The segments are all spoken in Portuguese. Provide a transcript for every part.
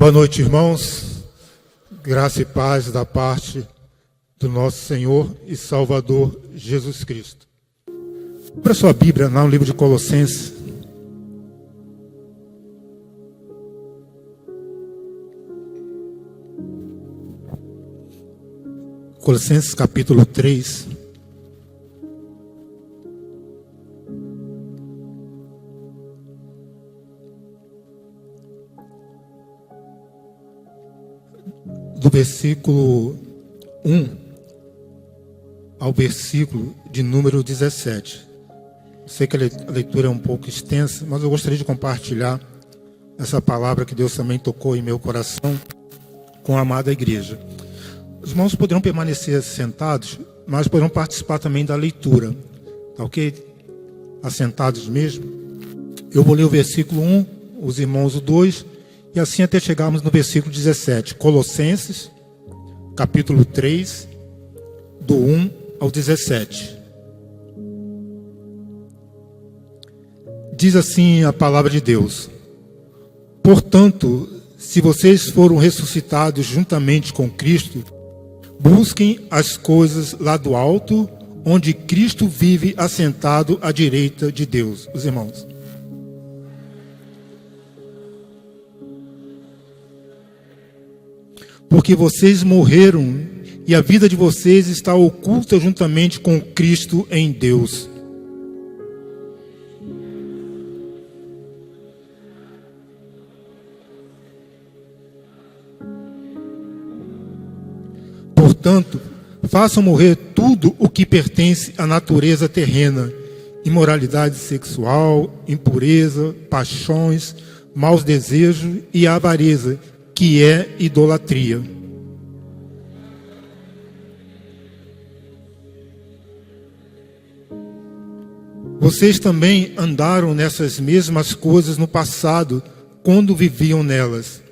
Boa noite, irmãos. Graça e paz da parte do nosso Senhor e Salvador Jesus Cristo. Abra sua Bíblia no livro de Colossenses. Colossenses capítulo 3. Do versículo 1 ao versículo de número 17. Sei que a leitura é um pouco extensa, mas eu gostaria de compartilhar essa palavra que Deus também tocou em meu coração com a amada igreja. Os irmãos poderão permanecer sentados, mas poderão participar também da leitura. Tá ok? Assentados mesmo. Eu vou ler o versículo 1, os irmãos o 2, e assim até chegarmos no versículo 17. Colossenses, capítulo 3, do 1 ao 17. Diz assim a palavra de Deus: Portanto, se vocês foram ressuscitados juntamente com Cristo, busquem as coisas lá do alto, onde Cristo vive assentado à direita de Deus. Os irmãos. Porque vocês morreram e a vida de vocês está oculta juntamente com Cristo em Deus. Portanto, façam morrer tudo o que pertence à natureza terrena: imoralidade sexual, impureza, paixões, maus desejos e avareza, que é idolatria. Vocês também andaram nessas mesmas coisas no passado, quando viviam nelas.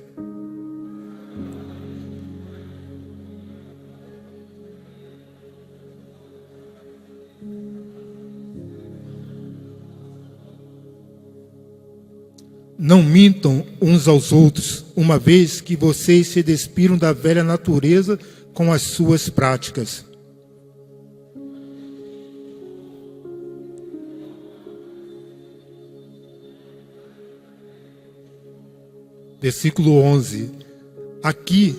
Não mintam uns aos outros, uma vez que vocês se despiram da velha natureza com as suas práticas. Versículo 11. Aqui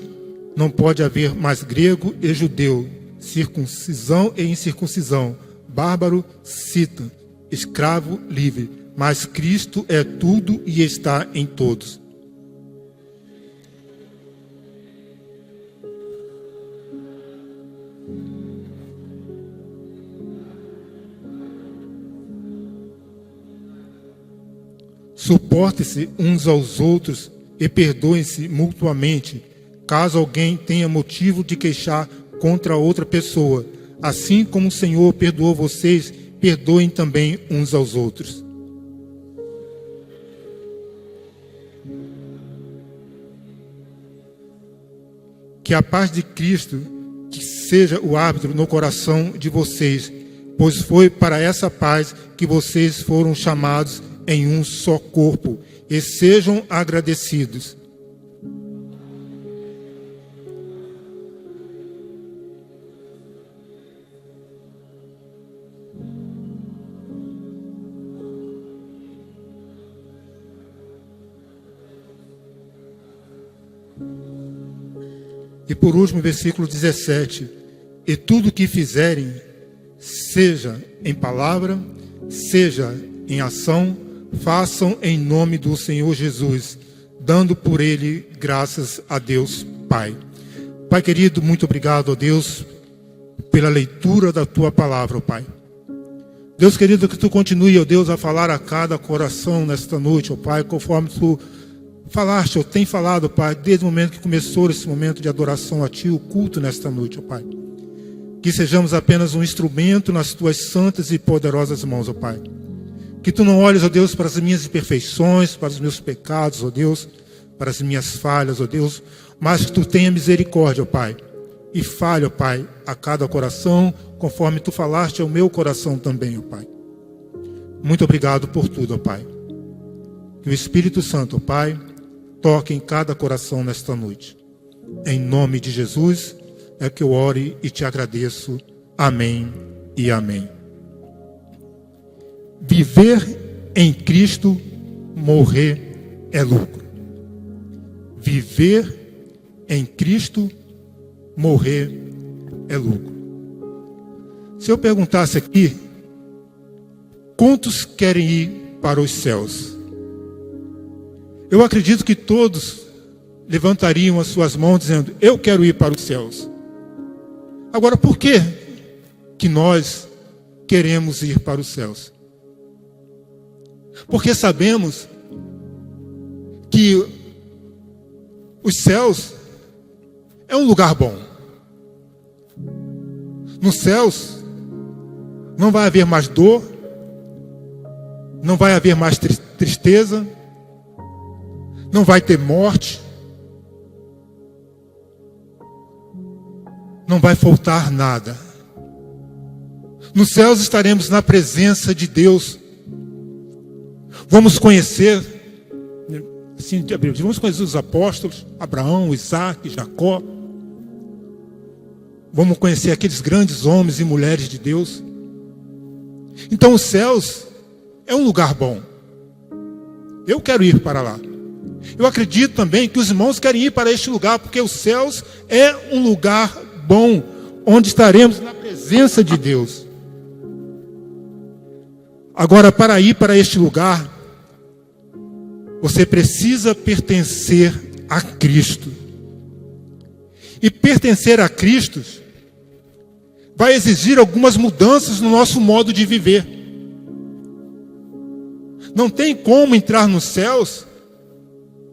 não pode haver mais grego e judeu, circuncisão e incircuncisão, bárbaro, cita, escravo, livre. Mas Cristo é tudo e está em todos. Suportem-se uns aos outros e perdoem-se mutuamente, caso alguém tenha motivo de queixar contra outra pessoa. Assim como o Senhor perdoou vocês, perdoem também uns aos outros. Que a paz de Cristo que seja o árbitro no coração de vocês, pois foi para essa paz que vocês foram chamados em um só corpo, e sejam agradecidos. E por último, versículo 17. E tudo o que fizerem, seja em palavra, seja em ação, façam em nome do Senhor Jesus, dando por ele graças a Deus Pai. Pai querido, muito obrigado, ó Deus, pela leitura da tua palavra, ó Pai. Deus querido, que tu continue, ó Deus, a falar a cada coração nesta noite, ó Pai, conforme tu falaste, ou tem falado, Pai, desde o momento que começou esse momento de adoração a Ti, o culto nesta noite, ó Pai. Que sejamos apenas um instrumento nas Tuas santas e poderosas mãos, ó Pai. Que Tu não olhes, ó Deus, para as minhas imperfeições, para os meus pecados, ó Deus, para as minhas falhas, ó Deus, mas que Tu tenha misericórdia, ó Pai. E fale, ó Pai, a cada coração, conforme Tu falaste ao meu coração também, ó Pai. Muito obrigado por tudo, ó Pai. Que o Espírito Santo, ó Pai, toque em cada coração nesta noite. Em nome de Jesus é que eu oro e te agradeço. Amém e amém. Viver em Cristo, morrer é lucro. Viver em Cristo, morrer é lucro. Se eu perguntasse aqui, quantos querem ir para os céus? Eu acredito que todos levantariam as suas mãos dizendo, eu quero ir para os céus. Agora, por que nós queremos ir para os céus? Porque sabemos que os céus é um lugar bom. Nos céus não vai haver mais dor, não vai haver mais tristeza, não vai ter morte, não vai faltar nada. Nos céus estaremos na presença de Deus. Vamos conhecer, assim, vamos conhecer os apóstolos, Abraão, Isaac, Jacó. Vamos conhecer aqueles grandes homens e mulheres de Deus. Então os céus é um lugar bom. Eu quero ir para lá. Eu acredito também que os irmãos querem ir para este lugar, porque os céus é um lugar bom, onde estaremos na presença de Deus. Agora, para ir para este lugar, você precisa pertencer a Cristo. E pertencer a Cristo vai exigir algumas mudanças no nosso modo de viver. Não tem como entrar nos céus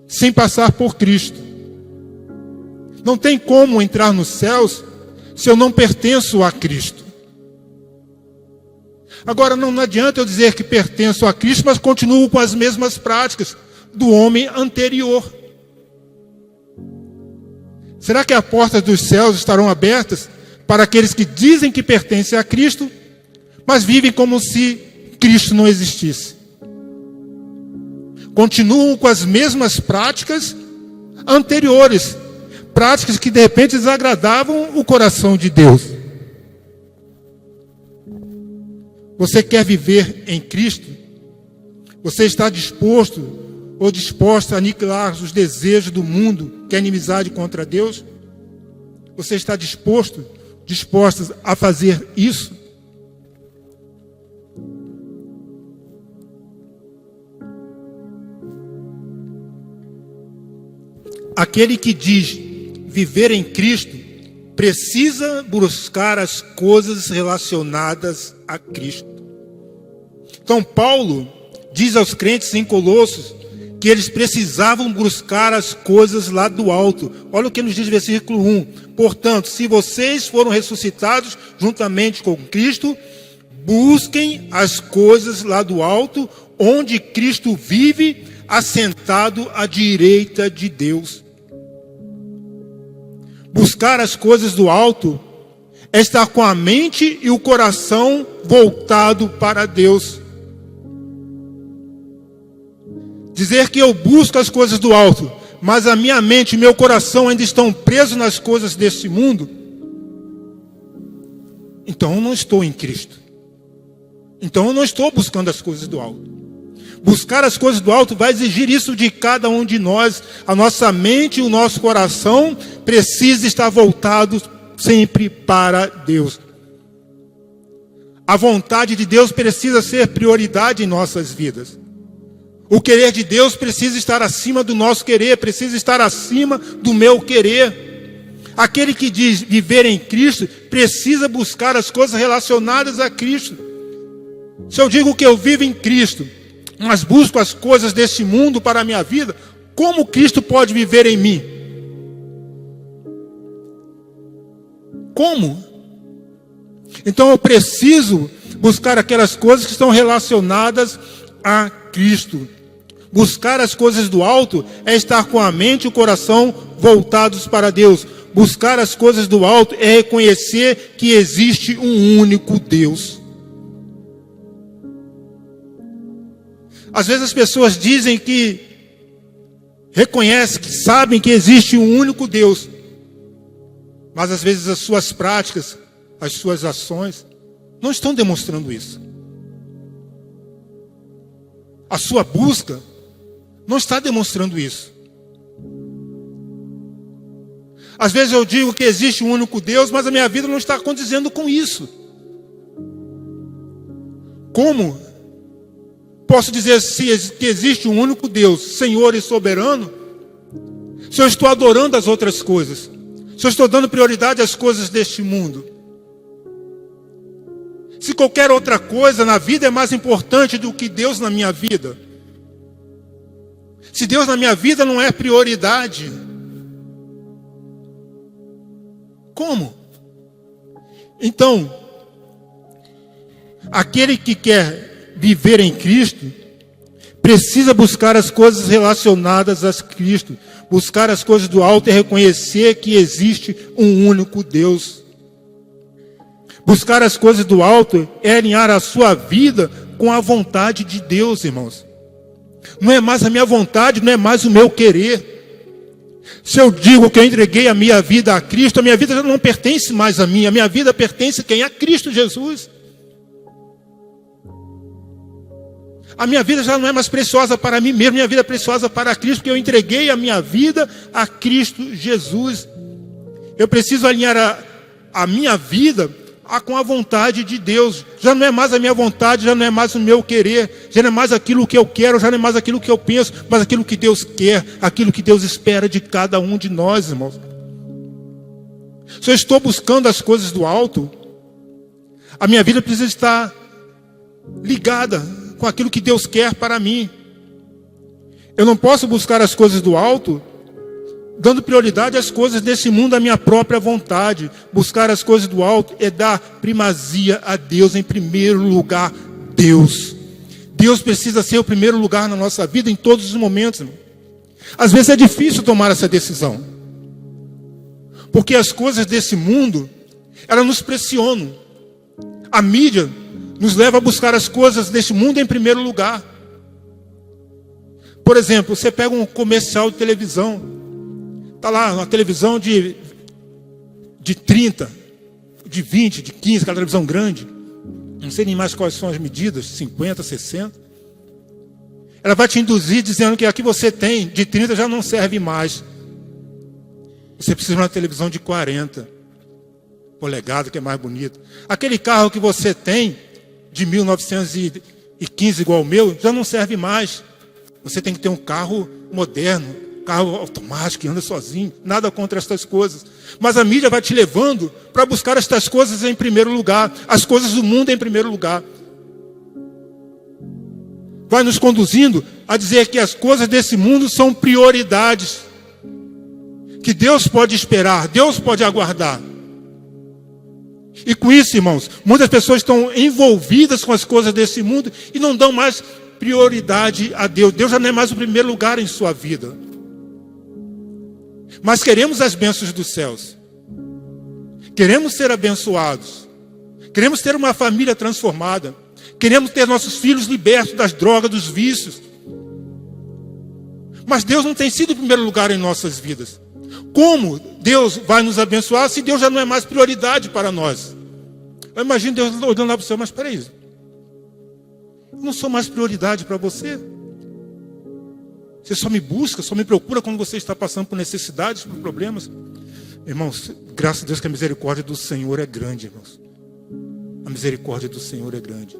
sem passar por Cristo. Não tem como entrar nos céus se eu não pertenço a Cristo. Agora, não adianta eu dizer que pertenço a Cristo, mas continuo com as mesmas práticas do homem anterior. Será que as portas dos céus estarão abertas para aqueles que dizem que pertencem a Cristo, mas vivem como se Cristo não existisse? Continuam com as mesmas práticas anteriores, práticas que de repente desagradavam o coração de Deus. Você quer viver em Cristo? Você está disposto ou disposta a aniquilar os desejos do mundo, que é inimizade contra Deus? Você está disposta a fazer isso? Aquele que diz viver em Cristo precisa buscar as coisas relacionadas a Cristo. Então Paulo diz aos crentes em Colossos que eles precisavam buscar as coisas lá do alto. Olha o que nos diz o versículo 1. Portanto, se vocês foram ressuscitados juntamente com Cristo, busquem as coisas lá do alto, onde Cristo vive, assentado à direita de Deus. Buscar as coisas do alto é estar com a mente e o coração voltado para Deus. Dizer que eu busco as coisas do alto, mas a minha mente e meu coração ainda estão presos nas coisas deste mundo, então eu não estou em Cristo. Então eu não estou buscando as coisas do alto. Buscar as coisas do alto vai exigir isso de cada um de nós. A nossa mente e o nosso coração precisa estar voltado sempre para Deus. A vontade de Deus precisa ser prioridade em nossas vidas. O querer de Deus precisa estar acima do nosso querer, precisa estar acima do meu querer. Aquele que diz viver em Cristo precisa buscar as coisas relacionadas a Cristo. Se eu digo que eu vivo em Cristo, mas busco as coisas deste mundo para a minha vida, como Cristo pode viver em mim? Como? Então eu preciso buscar aquelas coisas que estão relacionadas a Cristo. Buscar as coisas do alto é estar com a mente e o coração voltados para Deus. Buscar as coisas do alto é reconhecer que existe um único Deus. Às vezes as pessoas dizem que reconhecem, que sabem que existe um único Deus, mas às vezes as suas práticas, as suas ações não estão demonstrando isso. A sua busca não está demonstrando isso. Às vezes eu digo que existe um único Deus, mas a minha vida não está condizendo com isso. Como posso dizer que existe um único Deus, Senhor e soberano, se eu estou adorando as outras coisas, se eu estou dando prioridade às coisas deste mundo? Se qualquer outra coisa na vida é mais importante do que Deus na minha vida? Se Deus na minha vida não é prioridade, como? Então, aquele que quer viver em Cristo precisa buscar as coisas relacionadas a Cristo, buscar as coisas do alto e reconhecer que existe um único Deus. Buscar as coisas do alto é alinhar a sua vida com a vontade de Deus, irmãos. Não é mais a minha vontade, não é mais o meu querer. Se eu digo que eu entreguei a minha vida a Cristo, a minha vida já não pertence mais a mim. A minha vida pertence a quem? A Cristo Jesus. A minha vida já não é mais preciosa para mim mesmo, minha vida é preciosa para Cristo, porque eu entreguei a minha vida a Cristo Jesus. Eu preciso alinhar a minha vida com a vontade de Deus. Já não é mais a minha vontade, já não é mais o meu querer, já não é mais aquilo que eu quero, já não é mais aquilo que eu penso, mas aquilo que Deus quer, aquilo que Deus espera de cada um de nós, irmãos. Se eu estou buscando as coisas do alto, a minha vida precisa estar ligada com aquilo que Deus quer para mim. Eu não posso buscar as coisas do alto dando prioridade às coisas desse mundo, à minha própria vontade. Buscar as coisas do alto é dar primazia a Deus, em primeiro lugar, Deus. Deus precisa ser o primeiro lugar na nossa vida em todos os momentos, irmão. Às vezes é difícil tomar essa decisão, porque as coisas desse mundo, elas nos pressionam. A mídia nos leva a buscar as coisas deste mundo em primeiro lugar. Por exemplo, você pega um comercial de televisão, está lá uma televisão de 30, de 20, de 15, aquela televisão grande. Não sei nem mais quais são as medidas, 50, 60. Ela vai te induzir dizendo que a que você tem de 30 já não serve mais. Você precisa de uma televisão de 40 polegadas, que é mais bonita. Aquele carro que você tem, de 1915, igual o meu, já não serve mais. Você tem que ter um carro moderno, carro automático, que anda sozinho. Nada contra estas coisas. Mas a mídia vai te levando para buscar estas coisas em primeiro lugar. As coisas do mundo em primeiro lugar. Vai nos conduzindo a dizer que as coisas desse mundo são prioridades. Que Deus pode esperar, Deus pode aguardar. E com isso, irmãos, muitas pessoas estão envolvidas com as coisas desse mundo e não dão mais prioridade a Deus. Deus já não é mais o primeiro lugar em sua vida. Mas queremos as bênçãos dos céus. Queremos ser abençoados. Queremos ter uma família transformada. Queremos ter nossos filhos libertos das drogas, dos vícios. Mas Deus não tem sido o primeiro lugar em nossas vidas. Como Deus vai nos abençoar se Deus já não é mais prioridade para nós? Eu imagino Deus olhando lá para o céu, mas espera aí. Eu não sou mais prioridade para você? Você só me busca, só me procura quando você está passando por necessidades, por problemas? Irmãos, graças a Deus que a misericórdia do Senhor é grande, irmãos. A misericórdia do Senhor é grande.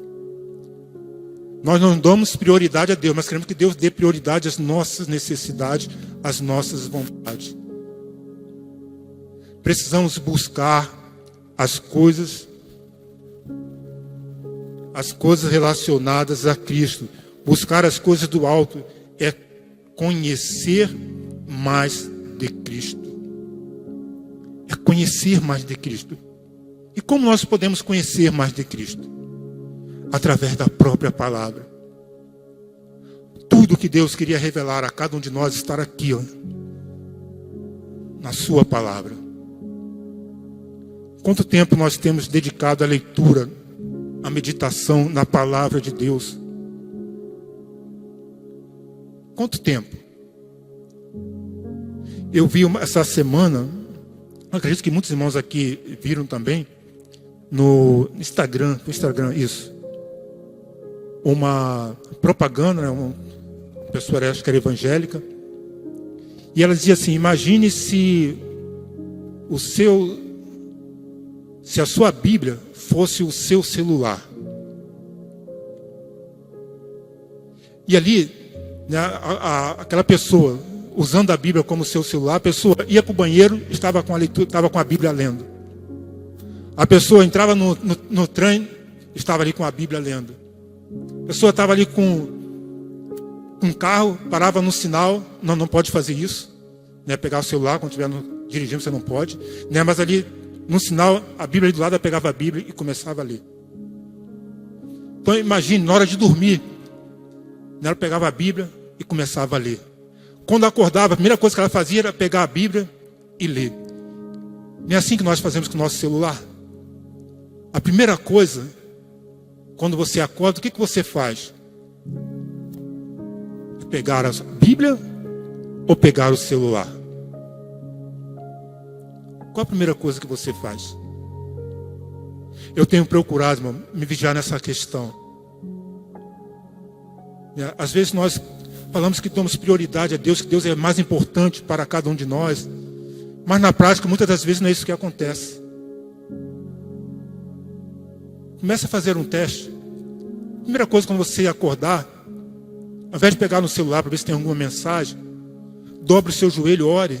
Nós não damos prioridade a Deus, mas queremos que Deus dê prioridade às nossas necessidades, às nossas vontades. Precisamos buscar as coisas relacionadas a Cristo. Buscar as coisas do alto é conhecer mais de Cristo. É conhecer mais de Cristo. E como nós podemos conhecer mais de Cristo? Através da própria palavra. Tudo que Deus queria revelar a cada um de nós está aqui, ó, na sua palavra. Quanto tempo nós temos dedicado à leitura, à meditação na palavra de Deus? Quanto tempo? Eu vi essa semana, acredito que muitos irmãos aqui viram também, no Instagram, isso, uma propaganda, né, uma pessoa, acho que era evangélica, e ela dizia assim: imagine se a sua Bíblia fosse o seu celular. E ali, né, aquela pessoa usando a Bíblia como seu celular, a pessoa ia para o banheiro, estava com a Bíblia lendo. A pessoa entrava no trem, estava ali com a Bíblia lendo. A pessoa estava ali com um carro, parava no sinal, não pode fazer isso, né? Pegar o celular quando estiver dirigindo, você não pode, né? Mas ali no sinal, a Bíblia ali do lado, ela pegava a Bíblia e começava a ler. Então imagine, na hora de dormir, né, ela pegava a Bíblia e começava a ler. Quando acordava, a primeira coisa que ela fazia era pegar a Bíblia e ler. Não é assim que nós fazemos com o nosso celular? A primeira coisa, quando você acorda, o que você faz? Pegar a Bíblia ou pegar o celular? Qual a primeira coisa que você faz? Eu tenho procurado, irmão, me vigiar nessa questão. Às vezes nós falamos que damos prioridade a Deus, que Deus é mais importante para cada um de nós, mas na prática, muitas das vezes, não é isso que acontece. Comece a fazer um teste. Primeira coisa, quando você acordar, ao invés de pegar no celular para ver se tem alguma mensagem, dobre o seu joelho, ore.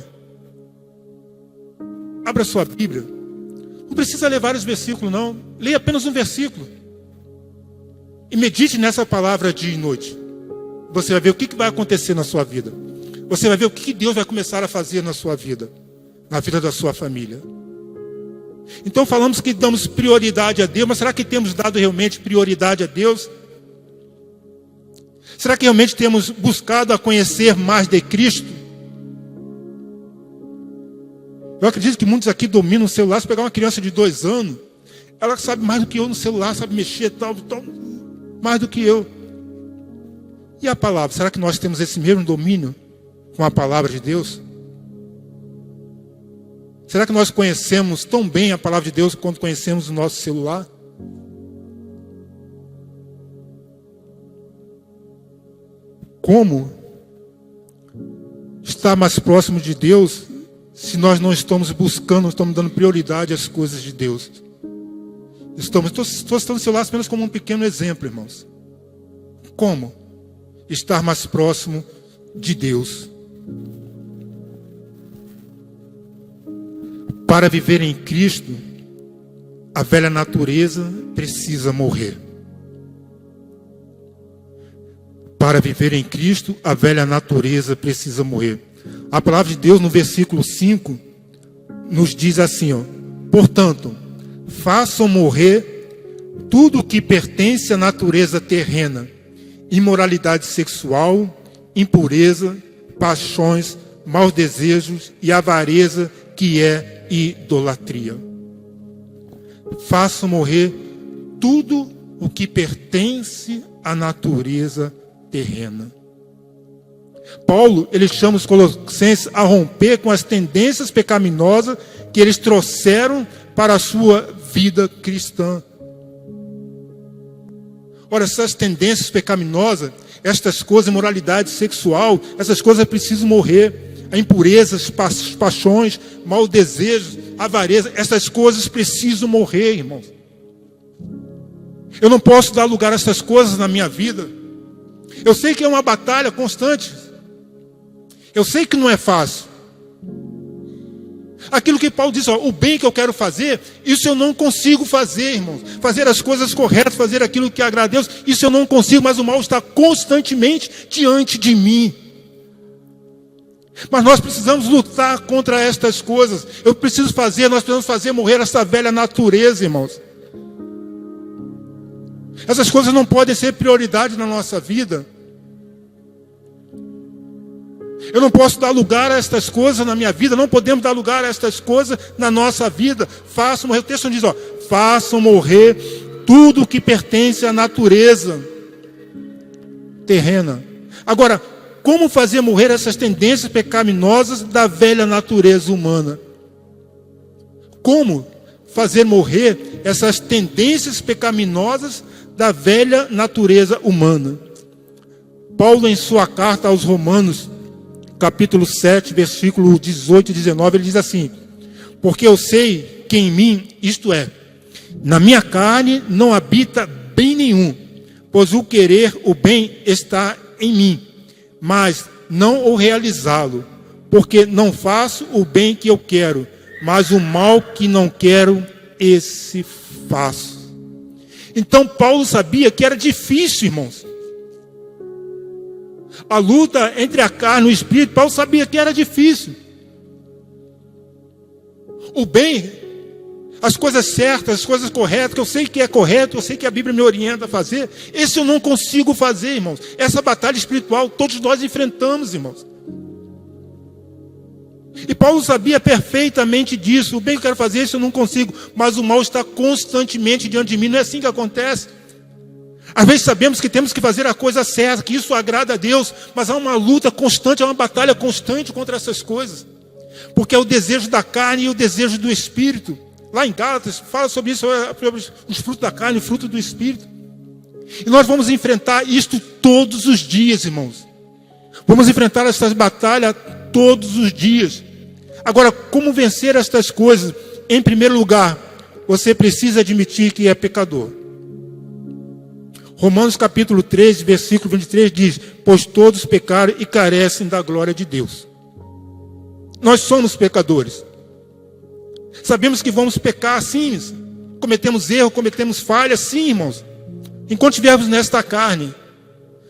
Abra a sua Bíblia. Não precisa ler vários versículos, não. Leia apenas um versículo. E medite nessa palavra dia e noite. Você vai ver o que vai acontecer na sua vida. Você vai ver o que Deus vai começar a fazer na sua vida, na vida da sua família. Então falamos que damos prioridade a Deus, mas será que temos dado realmente prioridade a Deus? Será que realmente temos buscado a conhecer mais de Cristo? Eu acredito que muitos aqui dominam o celular. Se pegar uma criança de 2 anos, ela sabe mais do que eu no celular, sabe mexer tal, mais do que eu. E a palavra? Será que nós temos esse mesmo domínio com a palavra de Deus? Será que nós conhecemos tão bem a palavra de Deus quanto conhecemos o nosso celular? Como estar mais próximo de Deus se nós não estamos buscando, não estamos dando prioridade às coisas de Deus? Estou citando o celular apenas como um pequeno exemplo, irmãos. Como estar mais próximo de Deus? Para viver em Cristo, a velha natureza precisa morrer. Para viver em Cristo, a velha natureza precisa morrer. A palavra de Deus no versículo 5 nos diz assim, ó: portanto, façam morrer tudo o que pertence à natureza terrena: imoralidade sexual, impureza, paixões, maus desejos e avareza, que é idolatria. Façam morrer tudo o que pertence à natureza terrena. Paulo, ele chama os colossenses a romper com as tendências pecaminosas que eles trouxeram para a sua vida cristã. Ora, essas tendências pecaminosas, estas coisas, imoralidade sexual, essas coisas precisam morrer. A impureza, as paixões, maus desejos, avareza, essas coisas precisam morrer, irmãos. Eu não posso dar lugar a essas coisas na minha vida. Eu sei que é uma batalha constante. Eu sei que não é fácil. Aquilo que Paulo diz, ó, o bem que eu quero fazer, isso eu não consigo fazer, irmãos. Fazer as coisas corretas, fazer aquilo que agrada a Deus, isso eu não consigo, mas o mal está constantemente diante de mim. Mas nós precisamos lutar contra estas coisas. Nós precisamos fazer morrer essa velha natureza, irmãos. Essas coisas não podem ser prioridade na nossa vida. Eu não posso dar lugar a estas coisas na minha vida. Não podemos dar lugar a estas coisas na nossa vida. Façam morrer. O texto diz, ó: façam morrer tudo o que pertence à natureza terrena. Agora, como fazer morrer essas tendências pecaminosas da velha natureza humana. Como fazer morrer essas tendências pecaminosas da velha natureza humana. Paulo, em sua carta aos Romanos, capítulo 7, versículo 18 e 19, ele diz assim: porque eu sei que em mim, isto é, na minha carne não habita bem nenhum, pois o querer o bem está em mim, mas não o realizá-lo, porque não faço o bem que eu quero, mas o mal que não quero, esse faço. Então Paulo sabia que era difícil, irmãos. A luta entre a carne e o espírito, Paulo sabia que era difícil. O bem, as coisas certas, as coisas corretas, que eu sei que é correto, eu sei que a Bíblia me orienta a fazer, esse eu não consigo fazer, irmãos. Essa batalha espiritual todos nós enfrentamos, irmãos. E Paulo sabia perfeitamente disso. O bem que eu quero fazer, isso eu não consigo, mas o mal está constantemente diante de mim. Não é assim que acontece. Às vezes sabemos que temos que fazer a coisa certa, que isso agrada a Deus, mas há uma luta constante, há uma batalha constante contra essas coisas, porque é o desejo da carne e o desejo do espírito. Lá em Gálatas fala sobre isso, sobre os frutos da carne e o fruto do espírito. E nós vamos enfrentar isto todos os dias, irmãos. Vamos enfrentar essas batalhas todos os dias. Agora, como vencer estas coisas? Em primeiro lugar, você precisa admitir que é pecador. Romanos capítulo 13, versículo 23 diz: pois todos pecaram e carecem da glória de Deus. Nós somos pecadores. Sabemos que vamos pecar, sim. Cometemos erro, cometemos falhas, sim, irmãos. Enquanto estivermos nesta carne,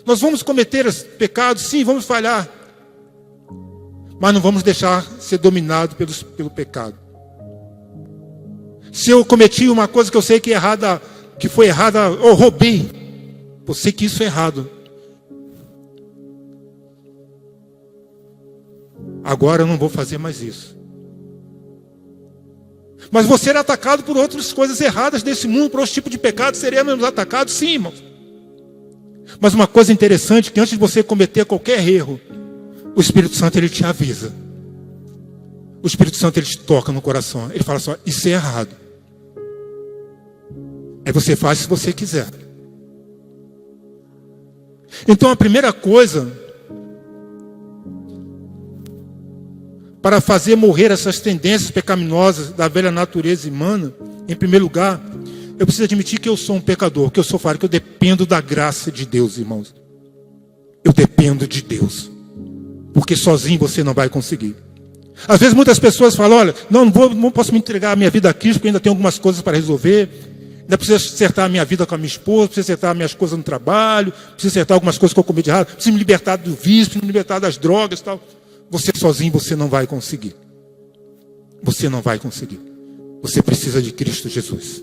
nós vamos cometer pecados, sim, vamos falhar. Mas não vamos deixar ser dominado pelo pecado. Se eu cometi uma coisa que eu sei que é errada, que foi errada, ou roubei, eu sei que isso é errado. Agora eu não vou fazer mais isso. Mas você era atacado por outras coisas erradas desse mundo, por outros tipos de pecados, seremos atacados, sim, irmãos. Mas uma coisa interessante é que antes de você cometer qualquer erro, o Espírito Santo, ele te avisa. O Espírito Santo, ele te toca no coração. Ele fala só: isso é errado. Aí você faz se você quiser. Então a primeira coisa para fazer morrer essas tendências pecaminosas da velha natureza humana, em primeiro lugar, eu preciso admitir que eu sou um pecador, que eu sou falho, que eu dependo da graça de Deus, irmãos. Eu dependo de Deus, porque sozinho você não vai conseguir. Às vezes muitas pessoas falam: olha, não posso me entregar a minha vida a Cristo, porque ainda tenho algumas coisas para resolver, ainda preciso acertar a minha vida com a minha esposa, preciso acertar minhas coisas no trabalho, preciso acertar algumas coisas que eu cometi de errado, preciso me libertar do vício, preciso me libertar das drogas e tal. Você sozinho, você não vai conseguir. Você não vai conseguir. Você precisa de Cristo Jesus.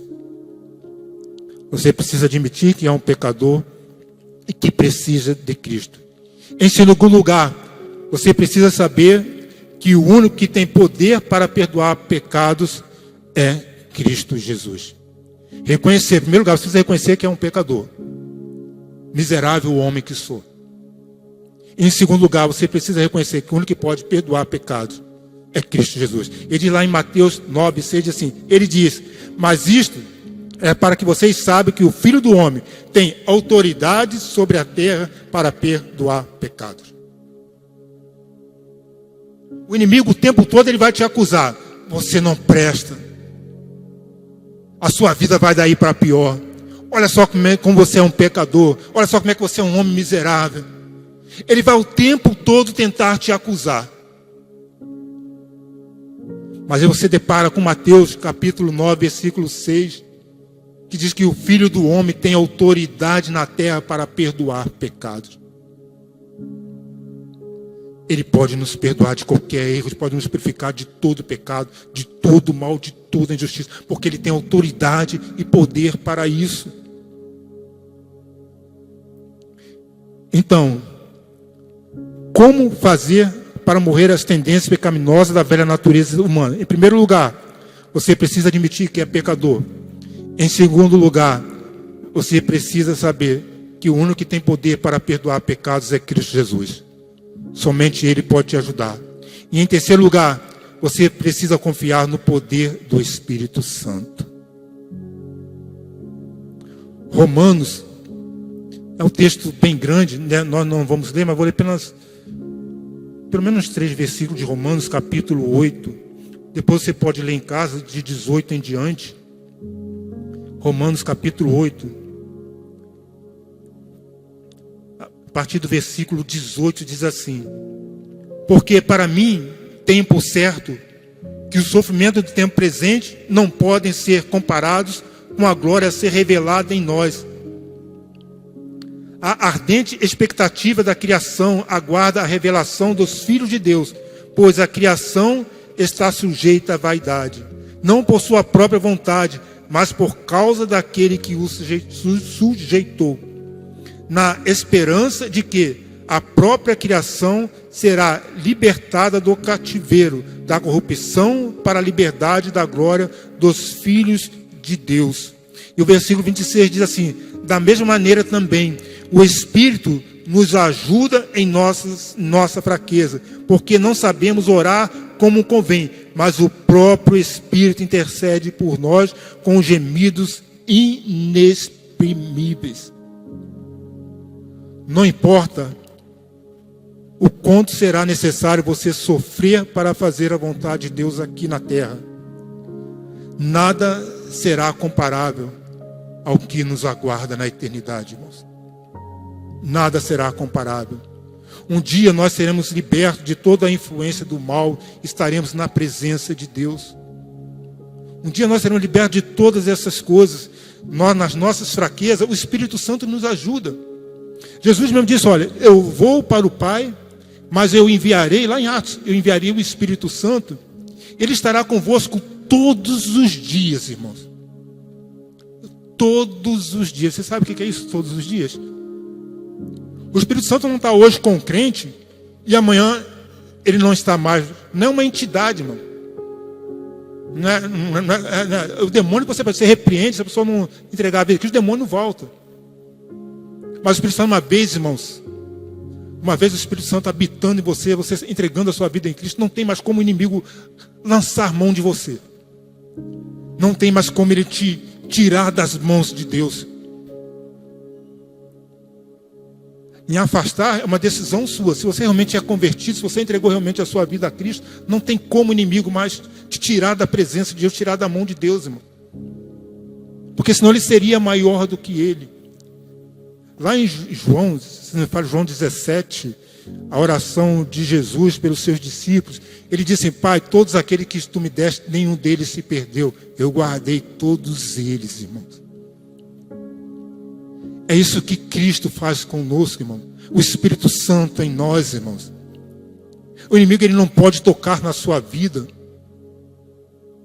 Você precisa admitir que é um pecador e que precisa de Cristo. Em segundo lugar, você precisa saber que o único que tem poder para perdoar pecados é Cristo Jesus. Reconhecer, em primeiro lugar, você precisa reconhecer que é um pecador. Miserável homem que sou. Em segundo lugar, você precisa reconhecer que o único que pode perdoar pecados é Cristo Jesus. Ele diz lá em Mateus 9, 6, diz assim, ele diz: mas isto é para que vocês saibam que o Filho do Homem tem autoridade sobre a terra para perdoar pecados. O inimigo o tempo todo ele vai te acusar: você não presta, a sua vida vai daí para pior, olha só como você é um pecador, olha só como é que você é um homem miserável. Ele vai o tempo todo tentar te acusar. Mas aí você depara com Mateus capítulo 9, versículo 6, que diz que o Filho do Homem tem autoridade na terra para perdoar pecados. Ele pode nos perdoar de qualquer erro, ele pode nos purificar de todo pecado, de todo mal, de toda injustiça, porque ele tem autoridade e poder para isso. Então, como fazer para morrer as tendências pecaminosas da velha natureza humana? Em primeiro lugar, você precisa admitir que é pecador. Em segundo lugar, você precisa saber que o único que tem poder para perdoar pecados é Cristo Jesus. Somente Ele pode te ajudar. E em terceiro lugar, você precisa confiar no poder do Espírito Santo. Romanos é um texto bem grande, né? Nós não vamos ler, mas vou ler apenas pelo menos 3 versículos de Romanos, capítulo 8. Depois você pode ler em casa, de 18 em diante. Romanos, capítulo 8. A partir do versículo 18 diz assim: porque para mim tenho por certo que os sofrimentos do tempo presente não podem ser comparados com a glória a ser revelada em nós. A ardente expectativa da criação aguarda a revelação dos filhos de Deus, pois a criação está sujeita à vaidade, não por sua própria vontade, mas por causa daquele que o sujeitou, na esperança de que a própria criação será libertada do cativeiro, da corrupção para a liberdade da glória dos filhos de Deus. E o versículo 26 diz assim: da mesma maneira também, o Espírito nos ajuda em nossa fraqueza, porque não sabemos orar como convém, mas o próprio Espírito intercede por nós com gemidos inexprimíveis. Não importa o quanto será necessário você sofrer para fazer a vontade de Deus aqui na terra, nada será comparável ao que nos aguarda na eternidade, irmãos. Nada será comparável. Um dia nós seremos libertos de toda a influência do mal, estaremos na presença de Deus. Um dia nós seremos libertos de todas essas coisas. Nós, nas nossas fraquezas, o Espírito Santo nos ajuda. Jesus mesmo disse: olha, eu vou para o Pai, mas eu enviarei, lá em Atos, eu enviarei o Espírito Santo. Ele estará convosco todos os dias, irmãos. Todos os dias. Você sabe o que é isso, todos os dias? O Espírito Santo não está hoje com o crente e amanhã ele não está mais. Não é uma entidade, irmão. O demônio você repreende se a pessoa não entregar a vida, que o demônio volta. Mas o Espírito Santo, uma vez, irmãos, uma vez o Espírito Santo habitando em você, você entregando a sua vida em Cristo, não tem mais como o inimigo lançar mão de você. Não tem mais como ele te tirar das mãos de Deus. Em afastar é uma decisão sua. Se você realmente é convertido, se você entregou realmente a sua vida a Cristo, não tem como o inimigo mais te tirar da presença de Deus, tirar da mão de Deus, irmão. Porque senão ele seria maior do que ele. Lá em João, se não me fala, João 17, a oração de Jesus pelos seus discípulos, ele disse: Pai, todos aqueles que tu me deste, nenhum deles se perdeu. Eu guardei todos eles, irmãos. É isso que Cristo faz conosco, irmão. O Espírito Santo em nós, irmãos. O inimigo, ele não pode tocar na sua vida.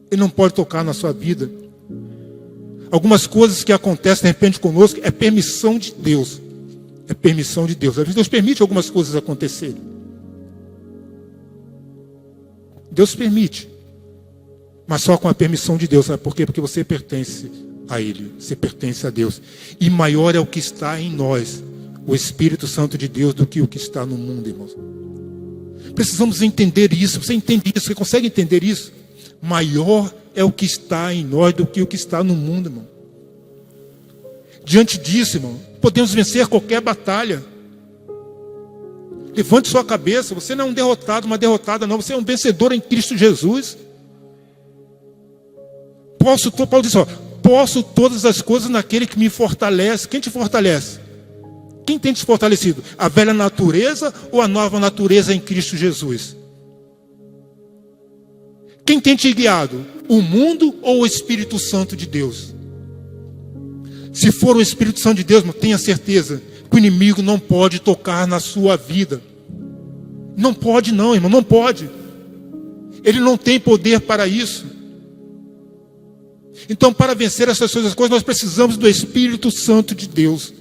Ele não pode tocar na sua vida. Algumas coisas que acontecem de repente conosco é permissão de Deus. É permissão de Deus. Às vezes Deus permite algumas coisas acontecerem. Deus permite. Mas só com a permissão de Deus. Sabe por quê? Porque você pertence a Ele. Você pertence a Deus. E maior é o que está em nós, o Espírito Santo de Deus, do que o que está no mundo, irmãos. Precisamos entender isso. Você entende isso? Você consegue entender isso? Maior é o que está em nós do que o que está no mundo, irmão. Diante disso, irmão, podemos vencer qualquer batalha. Levante sua cabeça. Você não é um derrotado, uma derrotada, não. Você é um vencedor em Cristo Jesus. Paulo diz: ó, posso todas as coisas naquele que me fortalece. Quem te fortalece? Quem tem te fortalecido? A velha natureza ou a nova natureza em Cristo Jesus? Quem tem te guiado? O mundo ou o Espírito Santo de Deus? Se for o Espírito Santo de Deus, tenha certeza que o inimigo não pode tocar na sua vida. Não pode não, irmão, não pode. Ele não tem poder para isso. Então, para vencer essas coisas, nós precisamos do Espírito Santo de Deus.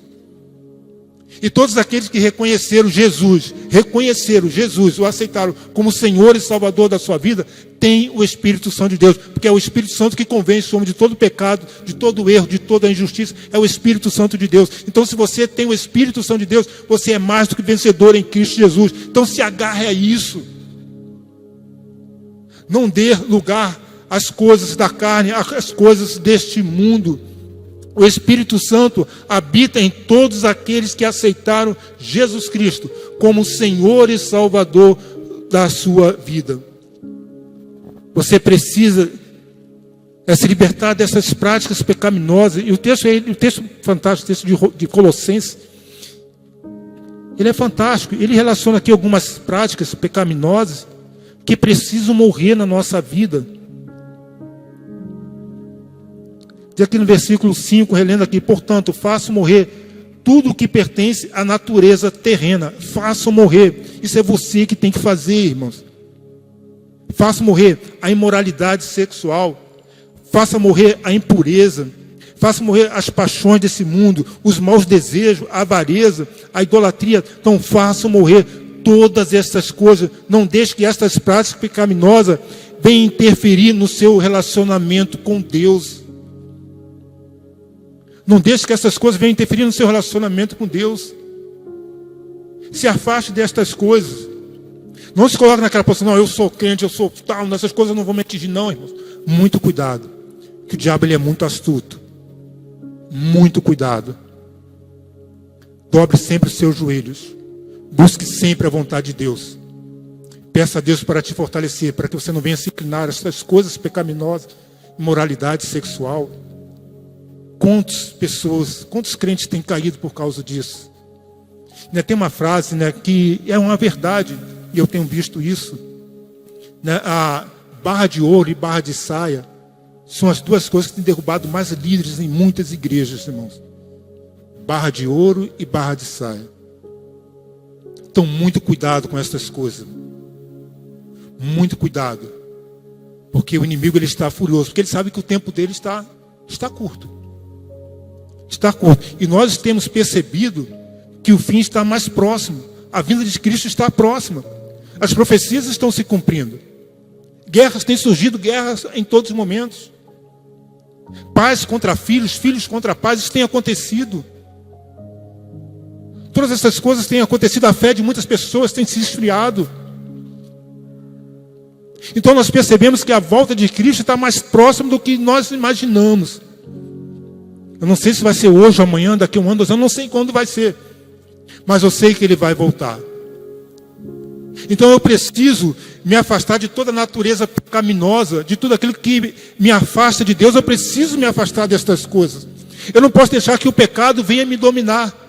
E todos aqueles que reconheceram Jesus, o aceitaram como Senhor e Salvador da sua vida, têm o Espírito Santo de Deus. Porque é o Espírito Santo que convence o homem de todo pecado, de todo erro, de toda injustiça. É o Espírito Santo de Deus. Então, se você tem o Espírito Santo de Deus, você é mais do que vencedor em Cristo Jesus. Então, se agarre a isso. Não dê lugar às coisas da carne, às coisas deste mundo. O Espírito Santo habita em todos aqueles que aceitaram Jesus Cristo como Senhor e Salvador da sua vida. Você precisa se libertar dessas práticas pecaminosas. E o texto fantástico, o texto de Colossenses, ele é fantástico. Ele relaciona aqui algumas práticas pecaminosas que precisam morrer na nossa vida. Diz aqui no versículo 5, relendo aqui: portanto, faço morrer tudo o que pertence à natureza terrena. Faço morrer. Isso é você que tem que fazer, irmãos. Faça morrer a imoralidade sexual. Faça morrer a impureza. Faça morrer as paixões desse mundo, os maus desejos, a avareza, a idolatria. Então, faça morrer todas essas coisas. Não deixe que estas práticas pecaminosas venham interferir no seu relacionamento com Deus. Não deixe que essas coisas venham interferir no seu relacionamento com Deus. Se afaste destas coisas. Não se coloque naquela posição: não, eu sou crente, eu sou tal, nessas coisas não vão me atingir, não, irmãos. Muito cuidado, que o diabo ele é muito astuto. Muito cuidado. Dobre sempre os seus joelhos. Busque sempre a vontade de Deus. Peça a Deus para te fortalecer, para que você não venha se inclinar a essas coisas pecaminosas, imoralidade sexual. Quantos crentes têm caído por causa disso? Tem uma frase, que é uma verdade, e eu tenho visto isso. A barra de ouro e barra de saia são as duas coisas que têm derrubado mais líderes em muitas igrejas, irmãos. Barra de ouro e barra de saia. Então, muito cuidado com essas coisas. Muito cuidado. Porque o inimigo ele está furioso, porque ele sabe que o tempo dele está curto. Está curto. E nós temos percebido que o fim está mais próximo. A vinda de Cristo está próxima. As profecias estão se cumprindo. Guerras têm surgido, guerras em todos os momentos. Pais contra filhos, filhos contra pais, isso tem acontecido. Todas essas coisas têm acontecido, a fé de muitas pessoas tem se esfriado. Então nós percebemos que a volta de Cristo está mais próxima do que nós imaginamos. Eu não sei se vai ser hoje, amanhã, daqui a um ano, 2 anos, eu não sei quando vai ser. Mas eu sei que Ele vai voltar. Então eu preciso me afastar de toda a natureza pecaminosa, de tudo aquilo que me afasta de Deus. Eu preciso me afastar destas coisas. Eu não posso deixar que o pecado venha me dominar.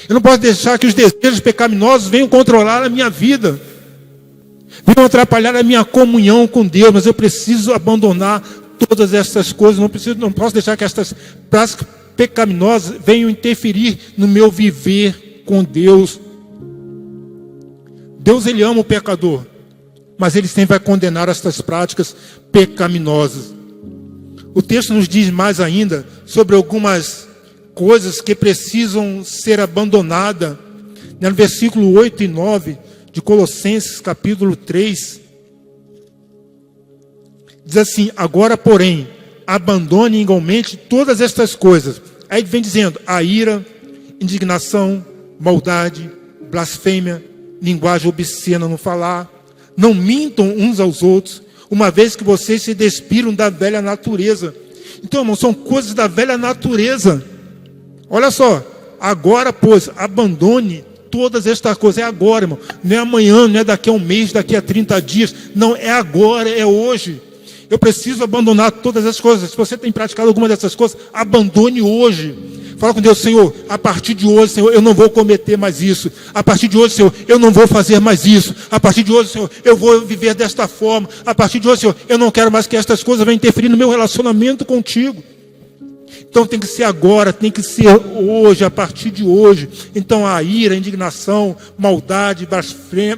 Eu não posso deixar que os desejos pecaminosos venham controlar a minha vida, venham atrapalhar a minha comunhão com Deus. Mas eu preciso abandonar todas essas coisas. Não posso deixar que essas práticas pecaminosas venham interferir no meu viver com Deus. Deus ele ama o pecador, mas ele sempre vai condenar essas práticas pecaminosas. O texto nos diz mais ainda sobre algumas coisas que precisam ser abandonadas. No versículo 8 e 9 de Colossenses capítulo 3, diz assim: agora, porém, abandone igualmente todas estas coisas. Aí vem dizendo: a ira, indignação, maldade, blasfêmia, linguagem obscena no falar. Não mintam uns aos outros, uma vez que vocês se despiram da velha natureza. Então, irmão, são coisas da velha natureza. Olha só, agora, pois, abandone todas estas coisas. É agora, irmão. Não é amanhã, não é daqui a um mês, daqui a 30 dias. Não, é agora, é hoje. Eu preciso abandonar todas essas coisas. Se você tem praticado alguma dessas coisas, abandone hoje. Fala com Deus: Senhor, a partir de hoje, Senhor, eu não vou cometer mais isso. A partir de hoje, Senhor, eu não vou fazer mais isso. A partir de hoje, Senhor, eu vou viver desta forma. A partir de hoje, Senhor, eu não quero mais que estas coisas venham interferir no meu relacionamento contigo. Então tem que ser agora, tem que ser hoje, a partir de hoje. Então a ira, a indignação, maldade,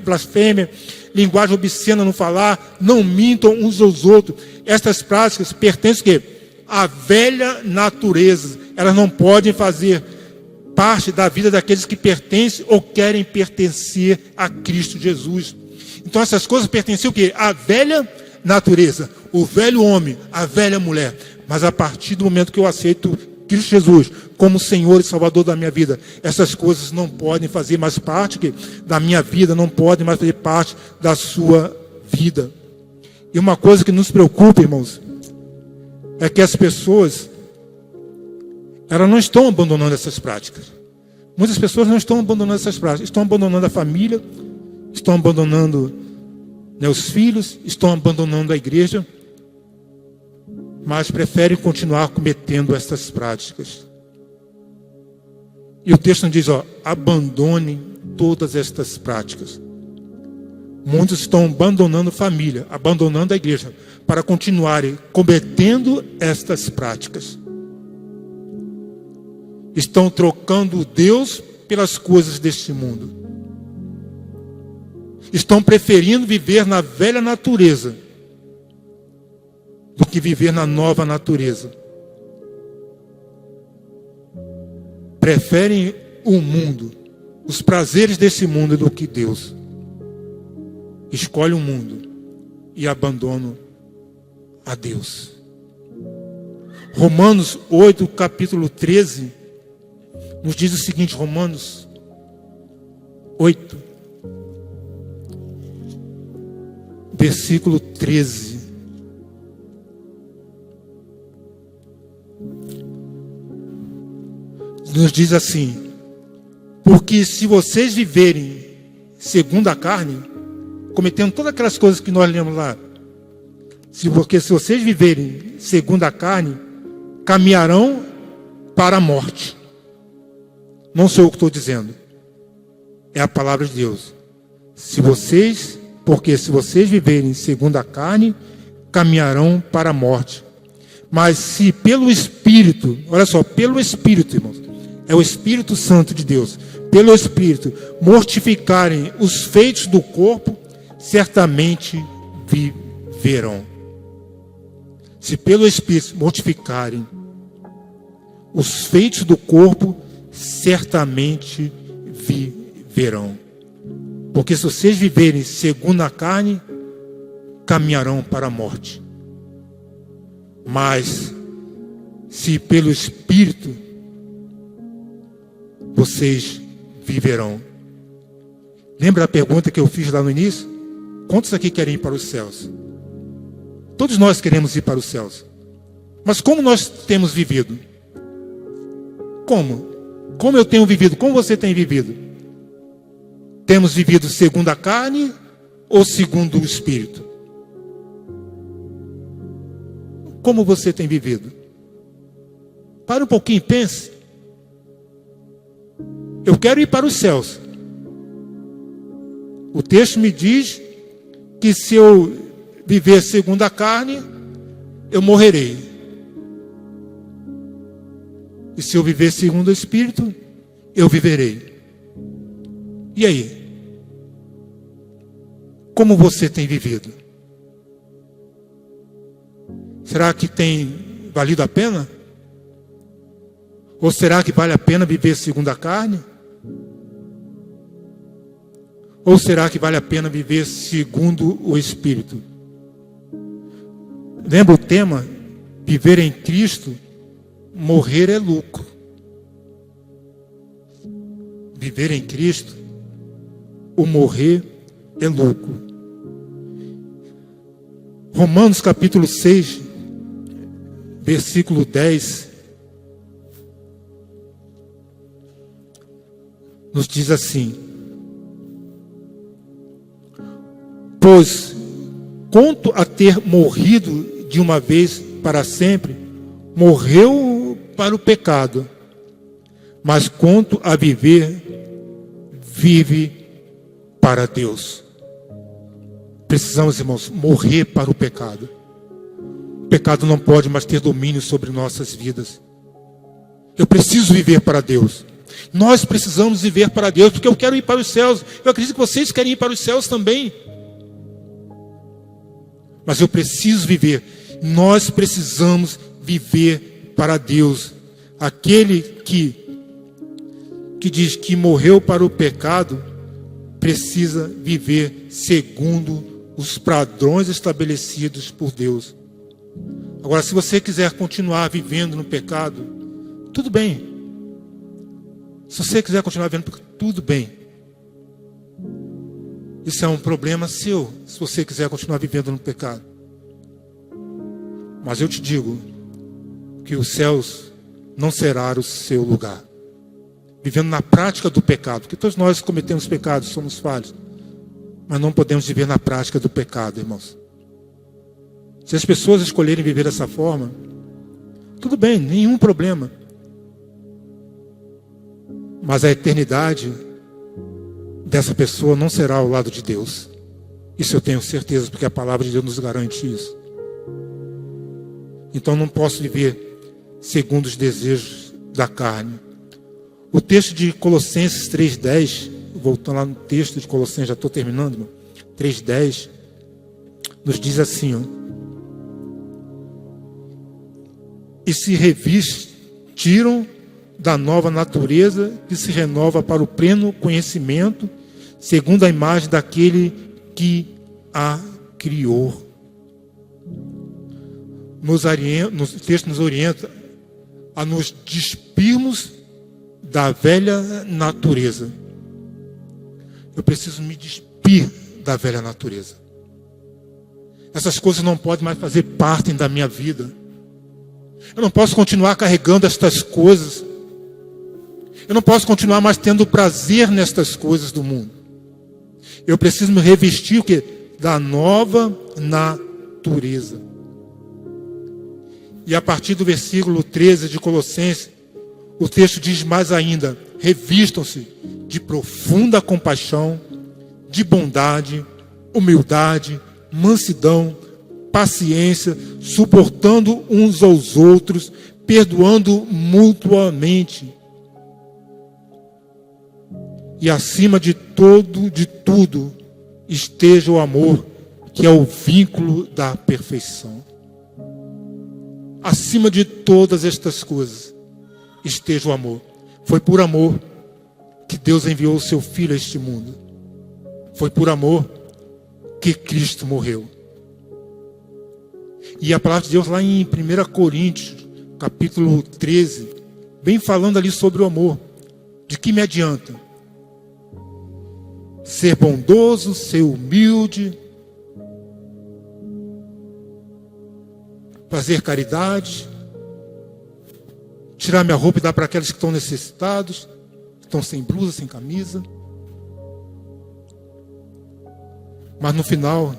blasfêmia, linguagem obscena no falar, não mintam uns aos outros. Estas práticas pertencem o quê? À velha natureza. Elas não podem fazer parte da vida daqueles que pertencem ou querem pertencer a Cristo Jesus. Então essas coisas pertenciam o quê? À velha natureza, o velho homem, a velha mulher. Mas a partir do momento que eu aceito Cristo Jesus como Senhor e Salvador da minha vida, essas coisas não podem fazer mais parte da minha vida, não podem mais fazer parte da sua vida. E uma coisa que nos preocupa, irmãos, é que as pessoas, elas não estão abandonando essas práticas. Muitas pessoas não estão abandonando essas práticas, estão abandonando a família, estão abandonando, né, os filhos, estão abandonando a igreja, mas preferem continuar cometendo essas práticas. E o texto nos diz, abandone todas estas práticas. Muitos estão abandonando família, abandonando a igreja, para continuarem cometendo estas práticas. Estão trocando Deus pelas coisas deste mundo. Estão preferindo viver na velha natureza do que viver na nova natureza. Preferem o mundo, os prazeres desse mundo do que Deus. Escolhe o mundo e abandonam a Deus. Romanos 8, capítulo 13, nos diz o seguinte, Romanos 8, versículo 13. Nos diz assim: porque se vocês viverem segundo a carne, cometendo todas aquelas coisas que nós lemos lá, porque se vocês viverem segundo a carne, caminharão para a morte. Não sou eu que estou dizendo, é a palavra de Deus. Porque se vocês viverem segundo a carne, caminharão para a morte. Mas se pelo Espírito, olha só, pelo Espírito, irmãos, é o Espírito Santo de Deus, pelo Espírito, mortificarem os feitos do corpo, certamente viverão. Se pelo Espírito mortificarem os feitos do corpo, certamente viverão. Porque se vocês viverem segundo a carne, caminharão para a morte. Mas se pelo Espírito vocês viverão. Lembra a pergunta que eu fiz lá no início? Quantos aqui querem ir para os céus? Todos nós queremos ir para os céus. Mas como nós temos vivido? Como? Como eu tenho vivido? Como você tem vivido? Temos vivido segundo a carne ou segundo o Espírito? Como você tem vivido? Pare um pouquinho e pense. Eu quero ir para os céus. O texto me diz que se eu viver segundo a carne, eu morrerei. E se eu viver segundo o Espírito, eu viverei. E aí? Como você tem vivido? Será que tem valido a pena? Ou será que vale a pena viver segundo a carne? Ou será que vale a pena viver segundo o Espírito? Lembra o tema? Viver em Cristo, morrer é lucro. Viver em Cristo, o morrer é lucro. Romanos capítulo 6, versículo 10, nos diz assim: pois quanto a ter morrido de uma vez para sempre, morreu para o pecado, mas quanto a viver, vive para Deus. Precisamos, irmãos, morrer para o pecado. O pecado não pode mais ter domínio sobre nossas vidas. Eu preciso viver para Deus. Nós precisamos viver para Deus, porque eu quero ir para os céus. Eu acredito que vocês querem ir para os céus também. Mas eu preciso viver. Nós precisamos viver para Deus. Aquele que que diz que morreu para o pecado, precisa viver segundo os padrões estabelecidos por Deus. Agora, se você quiser continuar vivendo no pecado, tudo bem. Se você quiser continuar vivendo, tudo bem. Isso é um problema seu, se você quiser continuar vivendo no pecado. Mas eu te digo que os céus não será o seu lugar. Vivendo na prática do pecado, porque todos nós cometemos pecados, somos falhos. Mas não podemos viver na prática do pecado, irmãos. Se as pessoas escolherem viver dessa forma, tudo bem, nenhum problema. Mas a eternidade dessa pessoa não será ao lado de Deus. Isso eu tenho certeza, porque a palavra de Deus nos garante isso. Então não posso viver segundo os desejos da carne. O texto de Colossenses 3:10, voltando lá no texto de Colossenses, já estou terminando, 3:10, nos diz assim, ó: e se revestiram da nova natureza que se renova para o pleno conhecimento, segundo a imagem daquele que a criou. O texto nos orienta a nos despirmos da velha natureza. Eu preciso me despir da velha natureza. Essas coisas não podem mais fazer parte da minha vida. Eu não posso continuar carregando estas coisas. Eu não posso continuar mais tendo prazer nestas coisas do mundo. Eu preciso me revestir o quê? Da nova natureza. E a partir do versículo 13 de Colossenses, o texto diz mais ainda: revistam-se de profunda compaixão, de bondade, humildade, mansidão, paciência, suportando uns aos outros, perdoando mutuamente. E acima de tudo, esteja o amor, que é o vínculo da perfeição. Acima de todas estas coisas, esteja o amor. Foi por amor que Deus enviou o seu Filho a este mundo. Foi por amor que Cristo morreu. E a palavra de Deus lá em 1 Coríntios, capítulo 13, vem falando ali sobre o amor. De que me adianta? Ser bondoso, ser humilde, fazer caridade, tirar minha roupa e dar para aqueles que estão necessitados, que estão sem blusa, sem camisa. Mas no final,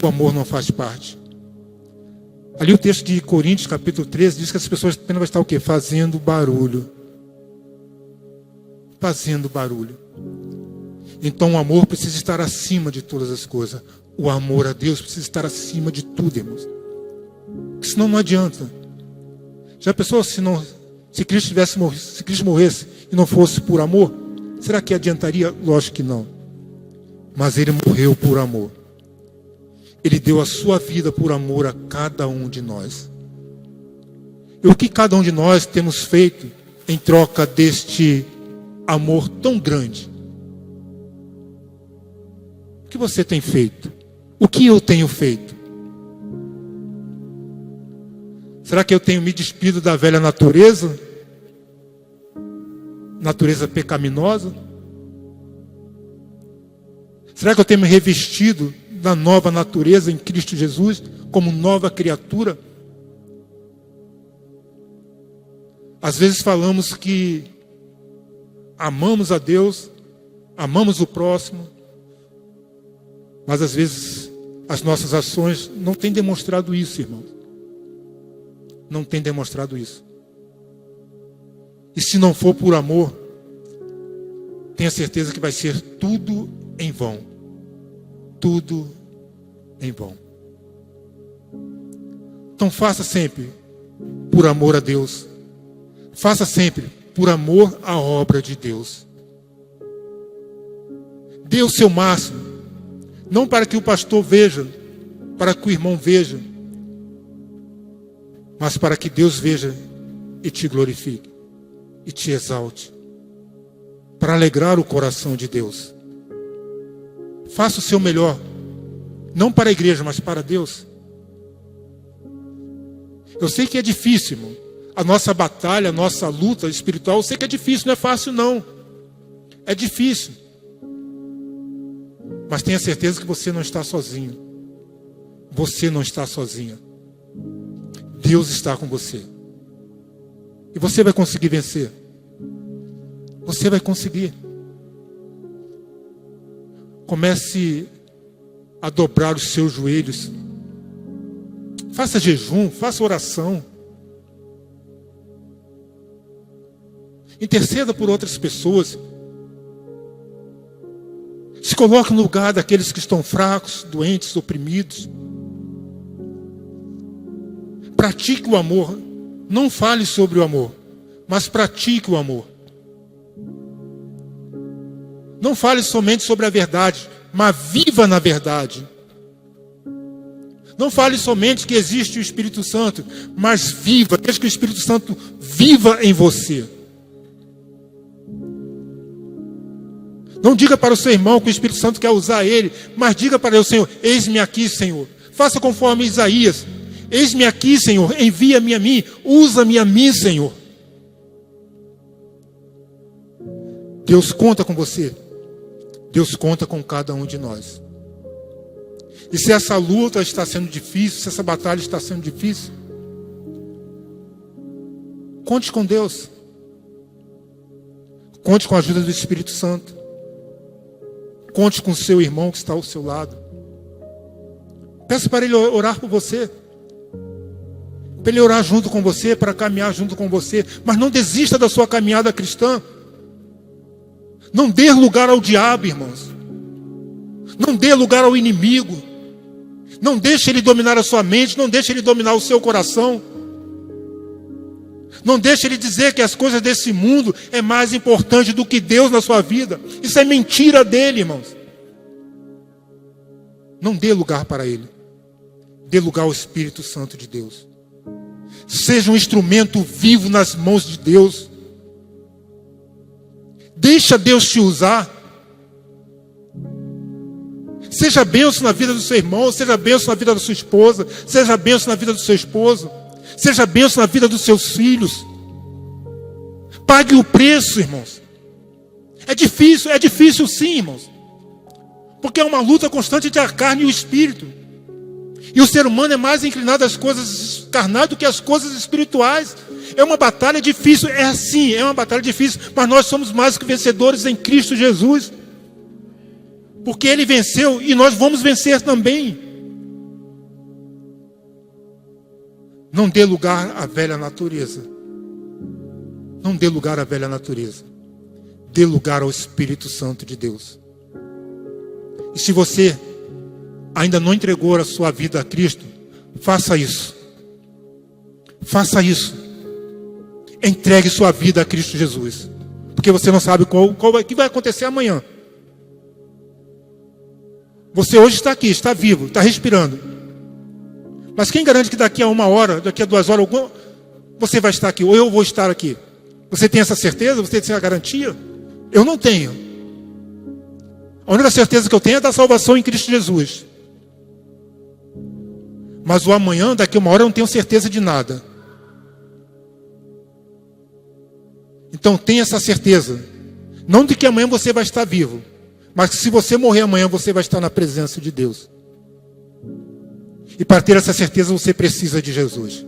o amor não faz parte. Ali o texto de Coríntios, capítulo 13, diz que as pessoas apenas vão estar o quê? Fazendo barulho. Fazendo barulho. Então o amor precisa estar acima de todas as coisas. O amor a Deus precisa estar acima de tudo, irmãos. Porque senão não adianta. Já pensou se Cristo morresse e não fosse por amor? Será que adiantaria? Lógico que não. Mas Ele morreu por amor. Ele deu a sua vida por amor a cada um de nós. E o que cada um de nós temos feito em troca deste amor tão grande? O que você tem feito? O que eu tenho feito? Será que eu tenho me despido da velha natureza? Natureza pecaminosa? Será que eu tenho me revestido da nova natureza em Cristo Jesus, como nova criatura? Às vezes falamos que amamos a Deus, amamos o próximo, mas às vezes as nossas ações não têm demonstrado isso, irmãos. Não têm demonstrado isso. E se não for por amor, tenha certeza que vai ser tudo em vão. Tudo em vão. Então faça sempre por amor a Deus. Faça sempre por amor à obra de Deus. Dê o seu máximo. Não para que o pastor veja, para que o irmão veja, mas para que Deus veja e te glorifique, e te exalte. para alegrar o coração de Deus. Faça o seu melhor, não para a igreja, mas para Deus. Eu sei que é difícil, irmão. A nossa batalha, a nossa luta espiritual, eu sei que é difícil, não é fácil não. É difícil. Mas tenha certeza que você não está sozinho. Você não está sozinha. Deus está com você. E você vai conseguir vencer. Você vai conseguir. Comece a dobrar os seus joelhos. Faça jejum, faça oração. Interceda por outras pessoas. Se coloque no lugar daqueles que estão fracos, doentes, oprimidos. Pratique o amor. Não fale sobre o amor, mas pratique o amor. Não fale somente sobre a verdade, mas viva na verdade. Não fale somente que existe o Espírito Santo, mas viva, deixe que o Espírito Santo viva em você. Não diga para o seu irmão que o Espírito Santo quer usar ele, mas diga para ele, Senhor, eis-me aqui, Senhor. Faça conforme Isaías. Eis-me aqui, Senhor, envia-me a mim, usa-me a mim, Senhor. Deus conta com você. Deus conta com cada um de nós. E se essa luta está sendo difícil, se essa batalha está sendo difícil, conte com Deus. Conte com a ajuda do Espírito Santo. Conte com o seu irmão que está ao seu lado. Peça para ele orar por você. Para ele orar junto com você, para caminhar junto com você. Mas não desista da sua caminhada cristã. Não dê lugar ao diabo, irmãos. Não dê lugar ao inimigo. Não deixe ele dominar a sua mente. Não deixe ele dominar o seu coração. Não deixe ele dizer que as coisas desse mundo é mais importante do que Deus na sua vida. Isso é mentira dele, irmãos. Não dê lugar para ele. Dê lugar ao Espírito Santo de Deus. Seja um instrumento vivo nas mãos de Deus. Deixa Deus te usar. Seja bênção na vida do seu irmão, seja bênção na vida da sua esposa, seja bênção na vida do seu esposo, seja bênção na vida dos seus filhos. Pague o preço, irmãos. É difícil sim, irmãos. Porque é uma luta constante entre a carne e o espírito. E o ser humano é mais inclinado às coisas carnais do que às coisas espirituais. É uma batalha difícil, é uma batalha difícil, mas nós somos mais que vencedores em Cristo Jesus. Porque Ele venceu e nós vamos vencer também. Não dê lugar à velha natureza. Não dê lugar à velha natureza. Dê lugar ao Espírito Santo de Deus. E se você ainda não entregou a sua vida a Cristo, faça isso. Faça isso. Entregue sua vida a Cristo Jesus. Porque você não sabe o que vai acontecer amanhã. Você hoje está aqui, está vivo, está respirando. Mas quem garante que daqui a 1 hora, daqui a 2 horas, você vai estar aqui, ou eu vou estar aqui? Você tem essa certeza? Você tem essa garantia? Eu não tenho. A única certeza que eu tenho é da salvação em Cristo Jesus. Mas o amanhã, daqui a 1 hora, eu não tenho certeza de nada. Então tenha essa certeza. Não de que amanhã você vai estar vivo, mas que se você morrer amanhã, você vai estar na presença de Deus. E para ter essa certeza, você precisa de Jesus.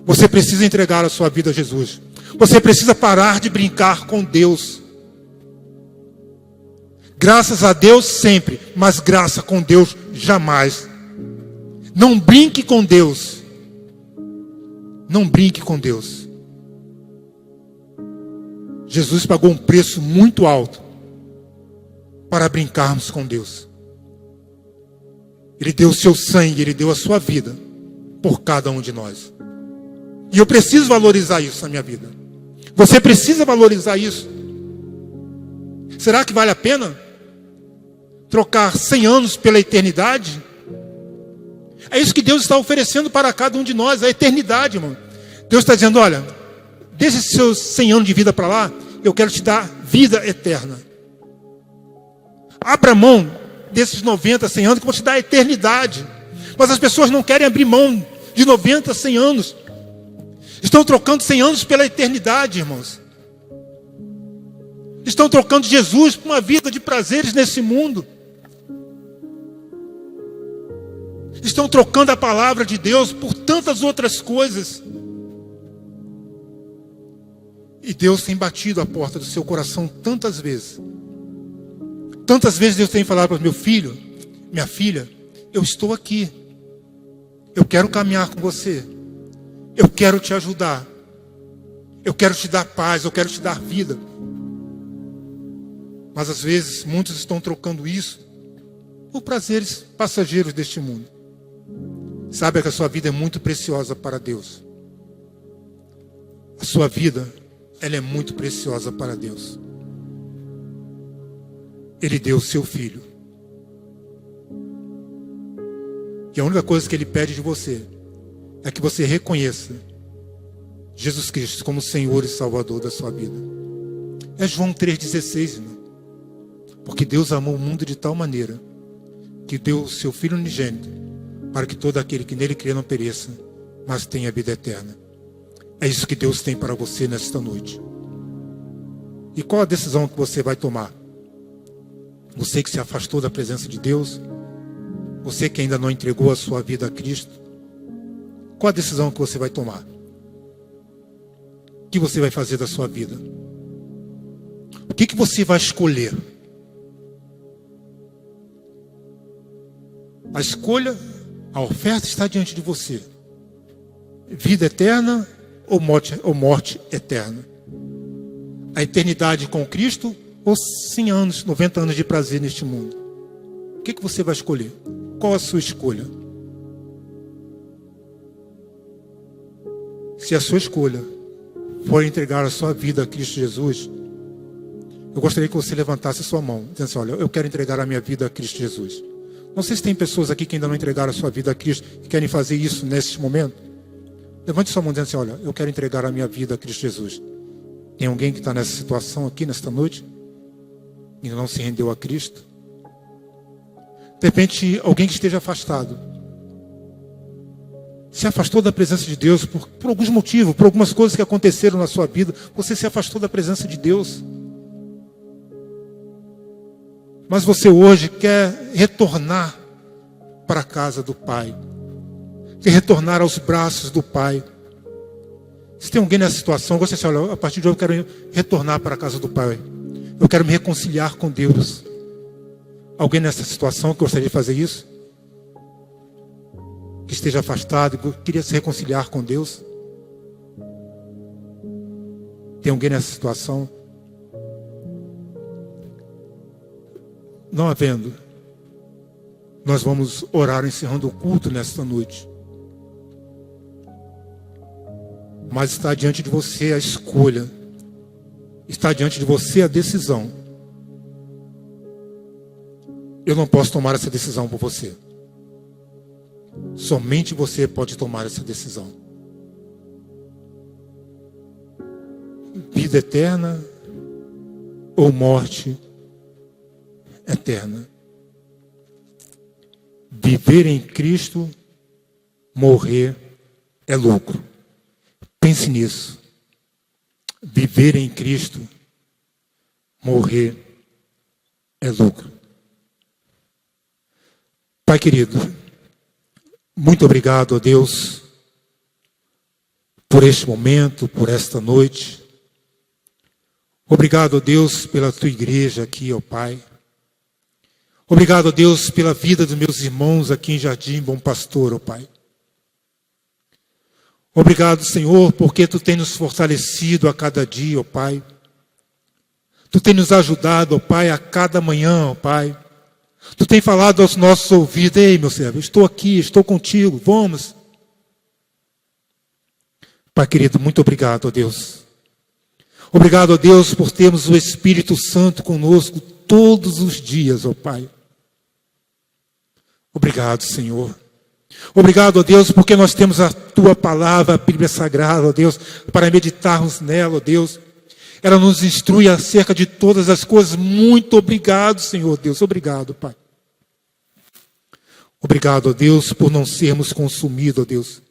Você precisa entregar a sua vida a Jesus. Você precisa parar de brincar com Deus. Graças a Deus sempre, mas graça com Deus jamais. Não brinque com Deus. Não brinque com Deus. Jesus pagou um preço muito alto para brincarmos com Deus. Ele deu o seu sangue, Ele deu a sua vida por cada um de nós. E eu preciso valorizar isso na minha vida. Você precisa valorizar isso. Será que vale a pena trocar 100 anos pela eternidade? É isso que Deus está oferecendo para cada um de nós, a eternidade, irmão. Deus está dizendo, olha, deixa esses seus 100 anos de vida para lá eu quero te dar vida eterna. Abra mão desses 90, 100 anos que vão te dar a eternidade. Mas as pessoas não querem abrir mão de 90, 100 anos. Estão trocando 100 anos pela eternidade, irmãos. Estão trocando Jesus por uma vida de prazeres nesse mundo. Estão trocando a palavra de Deus por tantas outras coisas. E Deus tem batido a porta do seu coração tantas vezes. Tantas vezes Deus tem falado para meu filho, minha filha, eu estou aqui. Eu quero caminhar com você. Eu quero te ajudar. Eu quero te dar paz, eu quero te dar vida. Mas às vezes muitos estão trocando isso por prazeres passageiros deste mundo. Saiba que a sua vida é muito preciosa para Deus. A sua vida, ela é muito preciosa para Deus. Ele deu o seu filho. E a única coisa que Ele pede de você é que você reconheça Jesus Cristo como Senhor e Salvador da sua vida. É João 3,16, irmão. Porque Deus amou o mundo de tal maneira que deu o seu Filho unigênito para que todo aquele que nele crê não pereça, mas tenha vida eterna. É isso que Deus tem para você nesta noite. E qual a decisão que você vai tomar? Você que se afastou da presença de Deus, você que ainda não entregou a sua vida a Cristo, qual a decisão que você vai tomar? O que você vai fazer da sua vida? O que você vai escolher? A escolha, a oferta está diante de você. Vida eterna ou morte eterna? A eternidade com Cristo ou 100 anos, 90 anos de prazer neste mundo? O que você vai escolher? Qual a sua escolha? Se a sua escolha for entregar a sua vida a Cristo Jesus, eu gostaria que você levantasse a sua mão, dizendo assim, olha, eu quero entregar a minha vida a Cristo Jesus. Não sei se tem pessoas aqui que ainda não entregaram a sua vida a Cristo, que querem fazer isso neste momento. Levante sua mão dizendo assim, olha, eu quero entregar a minha vida a Cristo Jesus. Tem alguém que está nessa situação aqui, nesta noite, e ainda não se rendeu a Cristo? De repente, alguém que esteja afastado, se afastou da presença de Deus por alguns motivos, por algumas coisas que aconteceram na sua vida, você se afastou da presença de Deus. Mas você hoje quer retornar para a casa do Pai, quer retornar aos braços do Pai. Se tem alguém nessa situação, você diz, olha, a partir de hoje eu quero retornar para a casa do Pai. Eu quero me reconciliar com Deus. Alguém nessa situação que gostaria de fazer isso? Que esteja afastado, que queria se reconciliar com Deus? Tem alguém nessa situação? Não havendo, nós vamos orar encerrando o culto nesta noite. Mas está diante de você a escolha, está diante de você a decisão. Eu não posso tomar essa decisão por você. Somente você pode tomar essa decisão. Vida eterna ou morte eterna. Viver em Cristo, morrer é lucro. Pense nisso. Viver em Cristo, morrer é lucro. Pai querido, muito obrigado a Deus por este momento, por esta noite. Obrigado a Deus pela tua igreja aqui, ó Pai. Obrigado a Deus pela vida dos meus irmãos aqui em Jardim Bom Pastor, ó Pai. Obrigado, Senhor, porque Tu tem nos fortalecido a cada dia, ó Pai. Tu tem nos ajudado, ó Pai, a cada manhã, ó Pai. Tu tem falado aos nossos ouvidos, ei, meu servo, estou aqui, estou contigo, vamos. Pai querido, muito obrigado, ó Deus. Obrigado, ó Deus, por termos o Espírito Santo conosco todos os dias, ó Pai. Obrigado, Senhor. Obrigado, ó Deus, porque nós temos a Tua palavra, a Bíblia Sagrada, ó Deus, para meditarmos nela, ó Deus. ela nos instrui acerca de todas as coisas. Muito obrigado, Senhor Deus, obrigado, Pai. Obrigado, ó Deus, por não sermos consumidos, ó Deus,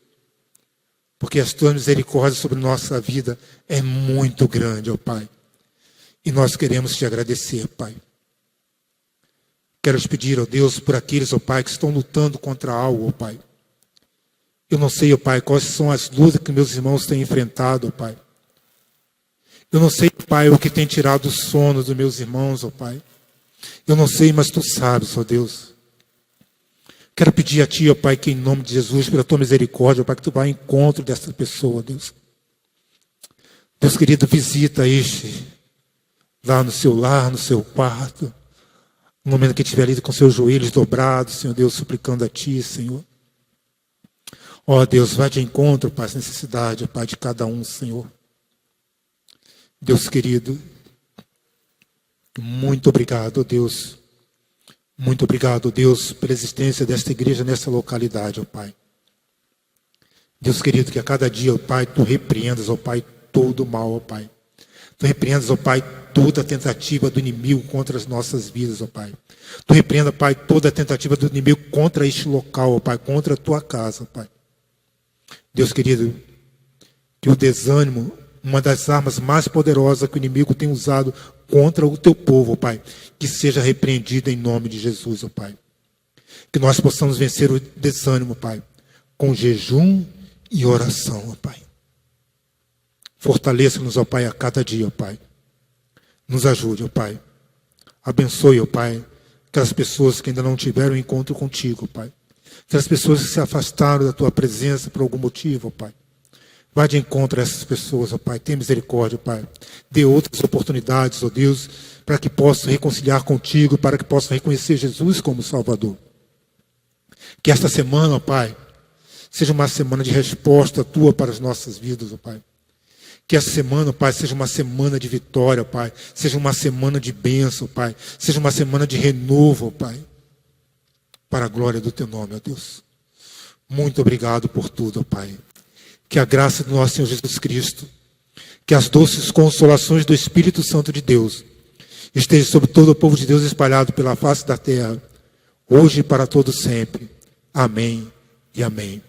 porque as tuas misericórdias sobre nossa vida é muito grande, ó Pai, e nós queremos te agradecer, Pai. Quero te pedir, ó Deus, por aqueles, ó Pai, que estão lutando contra algo, ó Pai. Eu não sei, ó Pai, quais são as lutas que meus irmãos têm enfrentado, ó Pai. Eu não sei, Pai, o que tem tirado o sono dos meus irmãos, ó Pai. Eu não sei, mas Tu sabes, ó Deus. Quero pedir a Ti, ó Pai, que em nome de Jesus, pela Tua misericórdia, ó Pai, que Tu vá ao encontro dessa pessoa, ó Deus. Deus querido, visita este lá no seu lar, no seu quarto, no momento que estiver ali com seus joelhos dobrados, Senhor Deus, suplicando a Ti, Senhor. Ó Deus, vai de encontro, Pai, às necessidades, ó Pai, de cada um, Senhor. Deus querido, muito obrigado, ó Deus. Muito obrigado, Deus, pela existência desta igreja nessa localidade, ó Pai. Deus querido, que a cada dia, ó Pai, Tu repreendas, ó Pai, todo o mal, ó Pai. Tu repreendas, ó Pai, toda a tentativa do inimigo contra as nossas vidas, ó Pai. Tu repreenda, Pai, toda a tentativa do inimigo contra este local, ó Pai, contra a Tua casa, ó Pai. Deus querido, que o desânimo, uma das armas mais poderosas que o inimigo tem usado contra o Teu povo, ó Pai, que seja repreendido em nome de Jesus, ó Pai. Que nós possamos vencer o desânimo, Pai, com jejum e oração, ó Pai. Fortaleça-nos, ó Pai, a cada dia, ó Pai. Nos ajude, ó Pai. Abençoe, ó Pai, aquelas pessoas que ainda não tiveram encontro contigo, ó Pai. Aquelas pessoas que se afastaram da Tua presença por algum motivo, ó Pai. Vai de encontro a essas pessoas, ó Pai. Tenha misericórdia, ó Pai. Dê outras oportunidades, ó Deus, para que possam reconciliar contigo, para que possam reconhecer Jesus como Salvador. Que esta semana, ó Pai, seja uma semana de resposta Tua para as nossas vidas, ó Pai. Que essa semana, ó Pai, seja uma semana de vitória, ó Pai. Seja uma semana de bênção, ó Pai. Seja uma semana de renovo, ó Pai. Para a glória do Teu nome, ó Deus. Muito obrigado por tudo, ó Pai. Que a graça do nosso Senhor Jesus Cristo, que as doces consolações do Espírito Santo de Deus esteja sobre todo o povo de Deus espalhado pela face da terra, hoje e para todo sempre. Amém e amém.